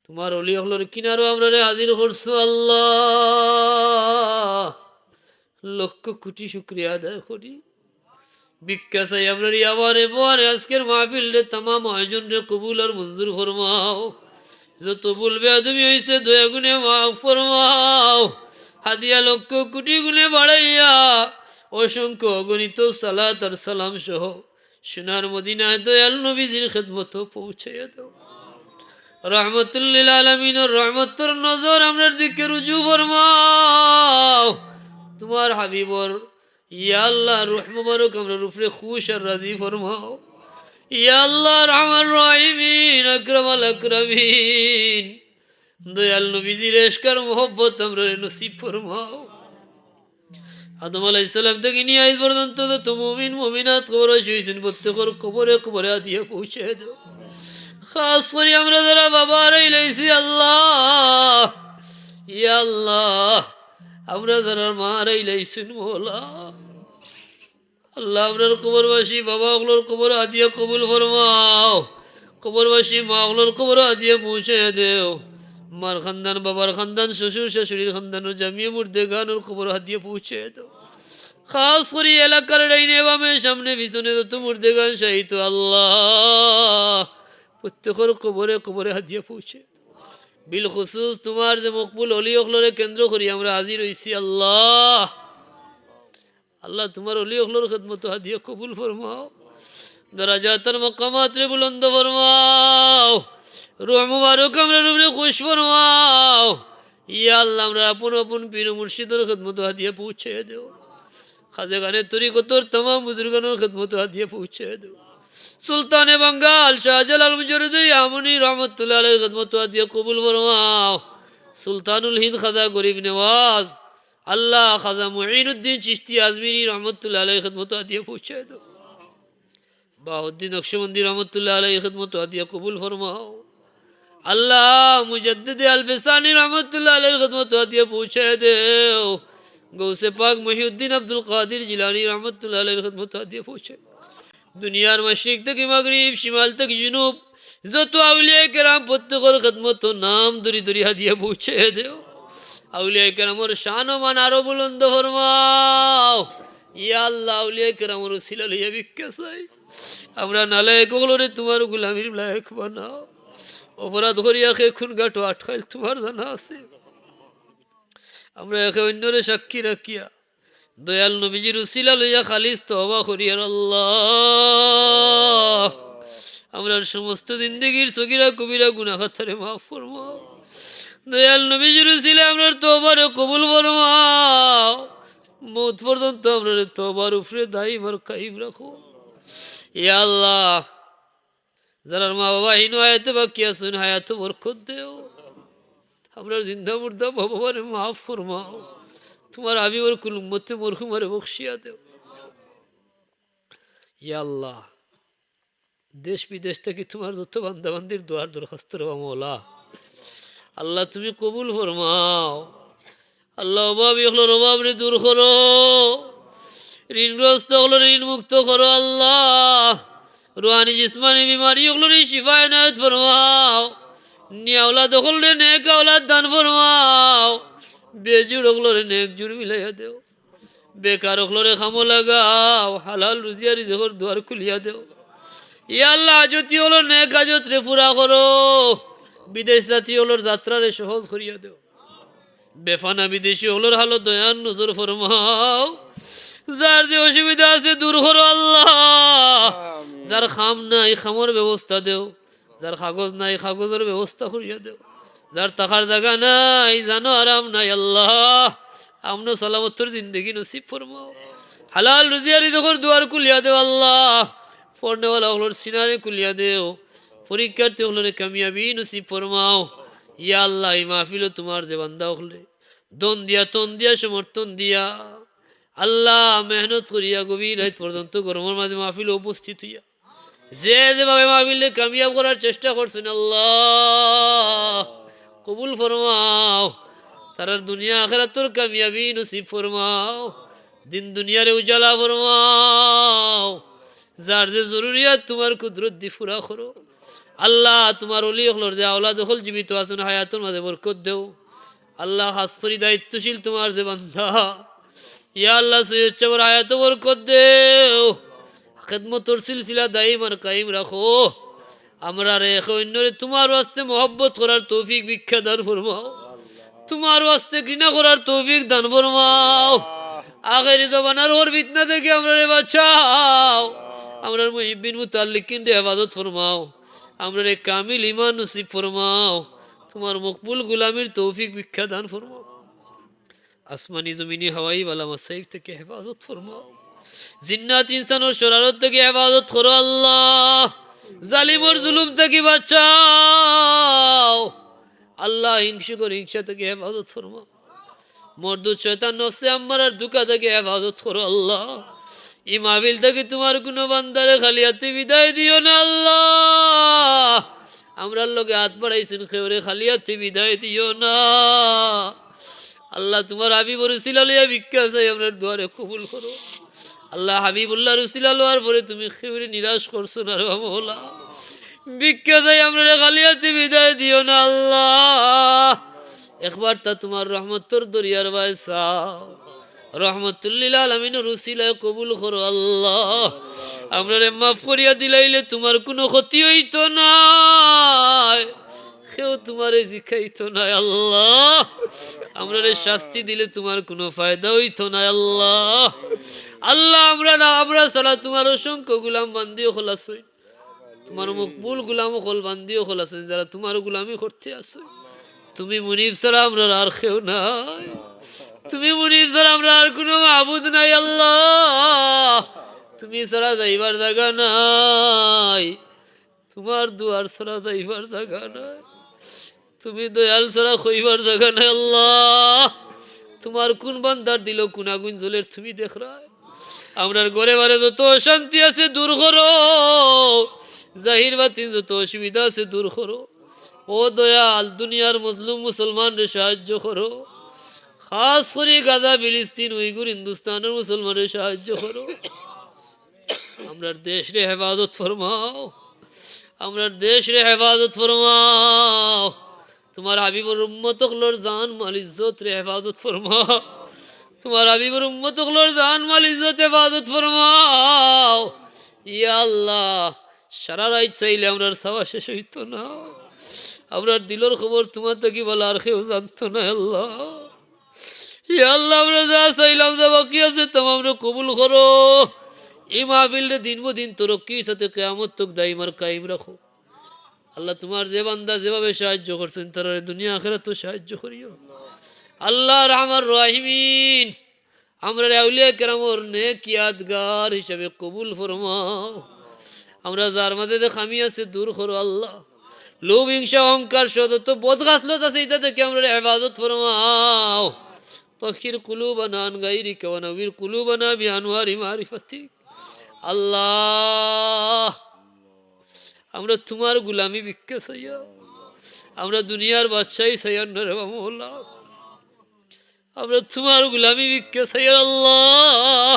তোমার অলি হলোর কিনারও আমরা রে হাজির করছো আল্লাহ, লক্ষ কোটি শুক্রিয়া আদায় করি। ভিক্ষা চাই আমরা আবার এবার আজকের মাহফিল রে তামাম আয়োজন রে কবুল আর মঞ্জুর ফরমাও। যত বলবে তুমি হয়েছে দয়া গুণে মাফ ফরমাও। হাদিয়া লক্ষ কোটি গুণে বাড়াইয়া অসংখ্য অগণিত সালাত আর সালাম সহ সোনার মদিনায় দয়াল নবীজির খেদমত পৌঁছাইয়া দাও। রহমতুল্লিল আলমিনের রহমতের নজর আমরার দিকে রুজু ফরমাও। তোমার হাবিবর ইয়া আল্লাহ রুহ মুবারক আমরার উপরে খুশ আর রাজি ফরমাও। ইয়া আল্লাহ রহমান রহিমিন আকরামাল আকরামিন, দয়াল নবীজির এশকার মোহব্বত আমরা নসিব ফরমাও। আদম আলাইহিস সালাম থেকে নিয়ে আজ পর্যন্ত তো মুমিন মুমিনাত কবর হয়েছেন, প্রত্যেকের কবরে কবরে দিয়ে পৌঁছে দাও। খাস করে আমরা যারা বাবা রাইলাইছি আল্লাহ, ইয়া আল্লাহ আমরা যারা মা রাইলাইছেন মোলা, আল্লাহ আমরার কবরবাসী বাবা ওগুলোর কবর আদিয়া কবুল ফরমাও। কবরবাসী মা ওগুলোর কবর আদিয়া পৌঁছে দেও। মার খানদান বাবার খানদান শ্বশুর শাশুড়ির খানদান ও জামিয়া মুর্দে গানোর কবর হাদিয়ে পৌঁছে দাও। খাস করে এলাকার ডাইনে বামে সামনে পিছনে যত মুর্দে গান শাহিত আল্লাহ প্রত্যেকের কবরে কবরে হাদিয়ে পৌঁছে বিল খুসুস তোমার যে মকবুল অলি অখলরে কেন্দ্র করি আমরা হাজির হইছি আল্লাহ। আল্লাহ তোমার অলি অখলর খেদমত হাদিয়ে কবুল ফরমাও। দরাজাতের মকামাত রে বুলন্দ ফরমাও। রুহ মুবারক আমরা রূপে খুশ ফরমাও। ইয়া আল্লাহ আমরা আপন আপন পীর মুর্শিদের খেদমত হাদিয়ে পৌঁছে দেও। খাজা গানের তরিকতর तमाम বুজুর্গানের খেদমত হাদিয়ে পৌঁছে দেও। সুলতানে বাঙ্গাল শাহজালাল মুজরিদি আমনি রহমতুল্লাহ আলাইহির খেদমত হাদিয়ে কবুল ফরমাও। সুলতানুল হিন্দ খাজা গরিব নওয়াজ আল্লাহ খাজা মুঈনুদ্দিন চিশতি আজমিরি রহমতুল্লাহ আলাইহির খেদমত হাদিয়ে পৌঁছে দেও। বাউদ্দিন নকশবন্দি রহমতুল্লাহ আলাইহির খেদমত হাদিয়ে কবুল ফরমাও। আল্লাহ মুজদ্দিদ আল-ফিসানি রহমতুল্লাহ আলাইহির খেদমত হাদিয়ে পৌঁছে দেও। গৌসে পাক মহিউদ্দিন আব্দুল কাদির জিলানী রহমতুল্লাহ আলাইহির খেদমত হাদিয়ে পৌঁছে। দুনিয়ার মাশরিক থেকে মাগরিব শিমাল থেকে জুনুব যত আউলিয়া কেরাম প্রত্যেকের খেদমত নাম দরি দরি হাদিয়ে পৌঁছে দেও। আউলিয়া কেরামের শান ও মান আরো বুলন্দ ফরমাও। ইয়া আল্লাহ আউলিয়া কেরামের উসিলা লইয়া ভিক্ষা চাই। আমরা নালায়েক ওগুলোরে তোমার গোলামির লায়েক বানাও। অপরাধ করিয়া খে খুন গাটো আটকাইল তোমার জানা আছে। আমরা একে অন্যরে সাক্ষী রাখিয়া দয়াল নবীজির উসিলা লইয়া খালিস তওবা করিয়ার আল্লাহ আমরা সমস্ত জিন্দেগির সগীরা কবিরা গুনাহ খাতারে মাফ ফরমাও। দয়াল নবীজির উসিলা আমরা তওবার কবুল ফরমাও। মওত পর্যন্ত আমরা তওবার উপরে দাইম আর কায়েম রাখো। ইয়া আল্লাহ যারা মা বাবা হীন হায়াতে বাকি আছেন হায়াতে বরকত দেও। আমরা জিন্দা মুর্দা ভগবানে মাফ ফরমাও। তোমার হাবিবের কুল উম্মতে মরহুমারে বখশিয়া দেও। ইয়া আল্লাহ দেশ বিদেশ থেকে তোমার যত বান্দা বান্দির দোয়ার দরখাস্ত রে মওলা আল্লাহ তুমি কবুল ফরমাও। আল্লাহ অভাব এগুলোর অভাব রে দূর করো। ঋণগ্রস্ত হলো ঋণ মুক্ত করো আল্লাহ। রুহানি জিসমানি বিমারি ওগুলোর শিফা এনায়েত ফরমাও। নিয়া औलाद ওগুলোর নেক औलाद দান ফরমাও। বেজুড় ওগুলোর নেক জুড় মিলাইয়া দেও। বেকার ওগুলোরে খামো লাগাও। হালাল রুজিয়া রিজকের দুয়ার খুলিয়া দেও। ইয়া আল্লাহ যদি হলো নেক হাজত রে পুরা করো। বিদেশ জাতি ওগুলোর যাত্রা রে সহজ করিয়া দেও। বেফানা বিদেশি ওগুলোর হালত দয়ান নজর ফরমাও। যার যে অসুবিধা আছে দূর করো আল্লাহ। যার খাম নাই খামর ব্যবস্থা দেও। যার কাগজ নাই কাগজের ব্যবস্থা করিয়া দেও। যার টাকার জায়গা নাই জানো আরাম নাই আল্লাহ আমনো সালামতর জিন্দগি নসিব ফরমাও। হালাল রুজিয়া রিজকের দুয়ার খুলিয়া দেও আল্লাহ। পড়নেওয়ালা ওগুলোর সিনারে খুলিয়া দেও। পরীক্ষার্থী ওগুলোর কামিয়াবি নসিব ফরমাও। ইয়া আল্লাহ এই মাহফিল তোমার যে বান্দা ওগুলো দন দিয়া তন দিয়া সমর্থন দিয়া আল্লাহ মেহনত করিয়া গভীর রাত পর্যন্ত গরমের মাঝে মাহফিল উপস্থিত হইয়া যে যেভাবে মাহফিলে কামিয়াব করার চেষ্টা করছেন আল্লাহ কবুল ফরমাও। তারার দুনিয়া আখিরাতের কামিয়াবি নসিব ফরমাও। দিন দুনিয়ারে উজালা ফরমাও। যার যে জরুরিয়াত তোমার কুদরত দি পুরা করো আল্লাহ তোমার অলি হলর যে আওলাদ হল জীবিত আছেন হায়াতুর মাঝে বরকত দেও আল্লাহ হাস্তরি দায়িত্বশীল তোমার যে বান্দা ইয়া আল্লাহ সৈয়দ চাবর হায়াত বরকত দেও খেদমতর সিলসিলা দাইম আর কাইম রাখো আমরা রেখে অন্যরে তোমার ওয়াস্তে মহব্বত করার তৌফিক ভিক্ষা দান ফরমাও তোমার ওয়াস্তে ঘৃণা করার তৌফিক দান ফরমাও আখেরি জমানার ওর ফিতনা থেকে আমরা রে বাঁচাও আমরা মুহিব্বিন মুতাল্লিকিন রে হেফাজত ফরমাও আমরা রে কামিল ইমান নসিব ফরমাও তোমার মকবুল গুলামির তৌফিক ভিক্ষা দান ফরমাও আসমানি জমিনি হাওয়াই ওয়ালা মাসাইব থেকে হেফাজত ফরমাও জিন্নাত ইনসানোর শরারত থেকে হেফাজত করো আল্লাহ জালিমর জুলুম থেকে বাঁচাও আল্লাহ হিংসুকর হিংসা থেকে হেফাজত ফরমাও মর্দুদ শয়তান নফসে আম্মারার দুকা থেকে হেফাজত করো আল্লাহ ই মাহফিল থেকে তোমার কোনো বান্দারে খালি হাতে বিদায় দিও না আল্লাহ আমরার লগে হাত বাড়াইছেন খেওরে খালি হাতে বিদায় দিও না আল্লাহ তোমার হাবিবর উসিলা লইয়া ভিক্ষা চাই আপনার দুয়ারে কবুল করো আল্লাহ হাবিবুল্লাহর উসিলা লওয়ার পরে তুমি খেওরে নিরাশ করছো না রে মওলা ভিক্ষা চাই আমরা খালি হাতে বিদায় দিও না আল্লাহ একবার তা তোমার রহমতর দরিয়ার বায়সা রহমতুল্লিল আলামিনের উসিলায় কবুল করো আল্লাহ আমরা রে মাফ করিয়া দিলাইলে তোমার কোনো ক্ষতি হইতো না কেউ তোমারে জিখাইতো না আল্লাহ আমরা রে শাস্তি দিলে তোমার কোনো ফায়দা হইতো না আল্লাহ আল্লাহ আমরা সারা তোমার অসংখ্য গুলাম বান্দিও খোলাস তোমার মকবুল গুলাম খোল বান্দিও খোলাস যারা তোমার গুলামি করতে আসো তুমি মুনিব ছাড়া আমরা আর কেউ নাই তুমি মুনিব ছাড়া আমরা আর কোনো মাবুদ নাই আল্লাহ তুমি ছাড়া যাইবার জায়গা নাই তোমার দুয়ার ছাড়া যাইবার জায়গা নাই তুমি দয়াল ছাড়া কইবার জায়গা নাই আল্লাহ তোমার কোন বান্দার দিল কোন আগুন জ্বলের তুমি দেখ রায় আমরার ঘরে বারে যত অশান্তি আছে দূর করো জাহির বাতিন যত অসুবিধা আছে দূর করো ও দয়াল দুনিয়ার মজলুম মুসলমান রে সাহায্য করো খাস করে গাজা ফিলিস্তিন উইগুর হিন্দুস্তানের মুসলমানের সাহায্য করো আমরার দেশ রে হেফাজত ফরমাও আমরার দেশ রে হেফাজত ফরমাও তোমার হাবিবুর উম্মত হকলোর জান মাল ইজ্জত রে হেফাজত ফরমাও তোমার হাবিবুর উম্মত হকলোর জান মাল ইজ্জত হেফাজত ফরমাও ইয়া আল্লাহ সারা রাত চাইলে আমরার সাওয়া শেষ হইতো না আমরার দিলর খবর তোমার থেকে বলা আর কেউ জানতো না আল্লাহ ইয়া আল্লাহ আমরা যা চাইলাম যা বাকি আছে তোমার আমরা কবুল করো এই মাহফিলরে দিন দিন তরক্কির সাথে কিয়ামত তক দাইমার কায়েম রাখো আল্লাহ তোমার যে বান্দা যেভাবে সাহায্য করছেন তারা দুনিয়া আখিরাত তো সাহায্য করিও আল্লাহ রহমান রাহিমিন আমরা আউলিয়া কেরামর নেক ইয়াদগার হিসাবে কবুল ফরমাও আমরা যার মাঝে যে খামি আছে দূর করো আল্লাহ লোভ হিংসা অহংকার সদত বোধ গাছলত আছে এটা থেকে আমরা হেফাজত ফরমাও তখির কুলুবানা আন গায়রিকা ওয়া নবির কুলুবানা বিআনওয়ারি মারিফাতিক আল্লাহ আমরা তোমার গুলামি ভিক্ষা চাইয়া আমরা দুনিয়ার বাদশাহী চাইয়া না রে মওলা আমরা তোমার গুলামি ভিক্ষা চাইয়া আল্লাহ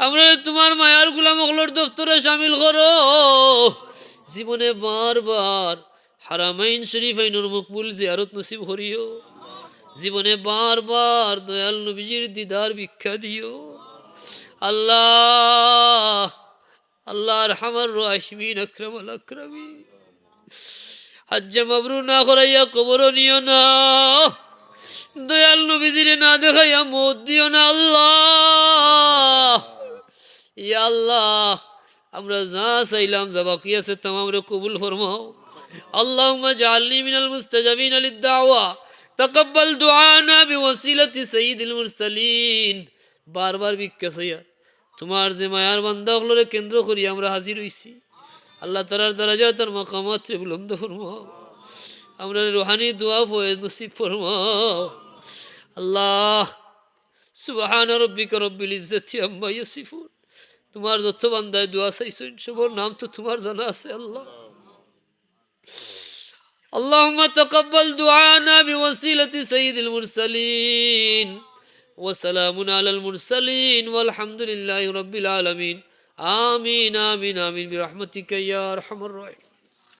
আমরা তোমার মায়ার গুলাম হকলোর দফতরে শামিল করো জীবনে বারবার হারামাইন শরীফাইনুর মকবুল জিয়ারত নসিব করিও জীবনে বারবার দয়াল নবীজির দিদার ভিক্ষা দিও আল্লাহ আল্লাহ আরহামার রাহিমিন আকরামাল আকরামিন হজ্জ মাবরুর না করাইয়া কবর নিও না দয়াল নবীজির না দেখাইয়া মত দিও না আল্লাহ ইয়া আল্লাহ আমরা যা চাইলাম যা বাকি আছে তামাম রে কবুল ফরমাও আল্লাহুম্মা জাআলনি মিনাল মুস্তাজাবিনা লিদ-দাওয়া তাকাব্বাল দুআনা বিওয়াসিলাতি সাইয়্যিদিল মুরসালিন বারবার ভিক্ষা চাইয়া তোমার যে মায়ার বান্দা হলরে কেন্দ্র করি আমরা হাজির হইছি আল্লাহ তাআলার দরজাত আর মাকামাত রে বুলন্দ ফরমাও আমরা রুহানি দোয়া ফয়েজ নসিব ফরমাও আল্লাহ সুবহান রাব্বিকা রব্বিল ইজ্জাতি আম্মা ইয়াসিফুন তোমার যত বান্দায় দোয়া চাইছেন সবার নাম তো তোমার জানা আছে আল্লাহ اللهم تقبل دعانا بوسيلة سيد المرسلين وسلام على المرسلين والحمد لله رب العالمين آمين آمين آمين برحمتك يا أرحم الراحمين